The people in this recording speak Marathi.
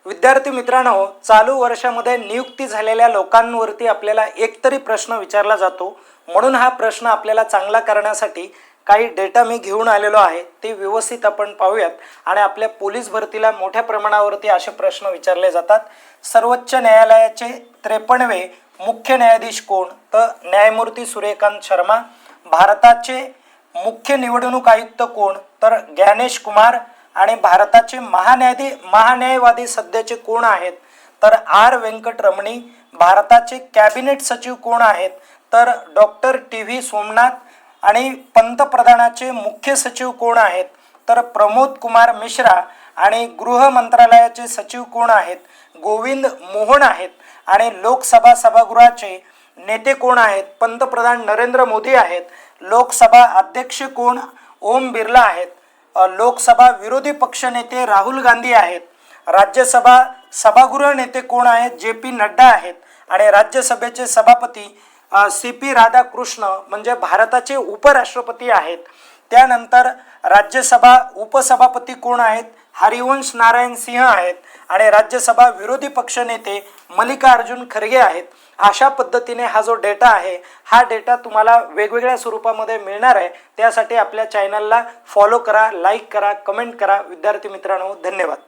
विद्यार्थी मित्रांनो, चालू वर्षामध्ये नियुक्ती झालेल्या लोकांवरती आपल्याला एकतरी प्रश्न विचारला जातो, म्हणून हा प्रश्न आपल्याला चांगला करण्यासाठी काही डेटा मी घेऊन आलेलो आहे, ते व्यवस्थित आपण पाहूयात। आणि आपल्या पोलीस भरतीला मोठ्या प्रमाणावरती असे प्रश्न विचारले जातात। सर्वोच्च न्यायालयाचे 53वे मुख्य न्यायाधीश कोण? तर न्यायमूर्ती सूर्यकांत शर्मा। भारताचे मुख्य निवडणूक आयुक्त कोण? तर ज्ञानेश कुमार। आणि भारताचे महान्यायवादी सध्याचे कोण आहेत? तर आर व्यंकटरमणी। भारताचे कॅबिनेट सचिव कोण आहेत? तर डॉक्टर टी.व्ही. सोमनाथ। आणि पंतप्रधानाचे मुख्य सचिव कोण आहेत? तर प्रमोद कुमार मिश्रा। आणि गृह मंत्रालयाचे सचिव कोण आहेत? गोविंद मोहन आहेत। आणि लोकसभा सभागृहाचे नेते कोण आहेत? पंतप्रधान नरेंद्र मोदी आहेत। लोकसभा अध्यक्ष कोण? ओम बिर्ला आहेत। लोकसभा विरोधी पक्ष नेते राहुल गांधी आहेत। राज्यसभा सभागृह नेते कोण आहेत? जे.पी. नड्डा आहेत। आणि राज्यसभेचे सभापती सी.पी. राधाकृष्ण म्हणजे भारताचे उपराष्ट्रपती आहेत। त्यानंतर राज्यसभा उपसभापती कोण आहेत? हरिवंश नारायण सिंह आहेत। आणि राज्यसभा विरोधी पक्ष नेते मल्लिकार्जुन खरगे आहेत। अशा पद्धतीने हा जो डेटा आहे, हा डेटा तुम्हाला वेगवेगळ्या स्वरूपामध्ये मिळणार आहे। त्यासाठी आपल्या चॅनलला फॉलो करा, लाईक करा, कमेंट करा। विद्यार्थी मित्रांनो, धन्यवाद।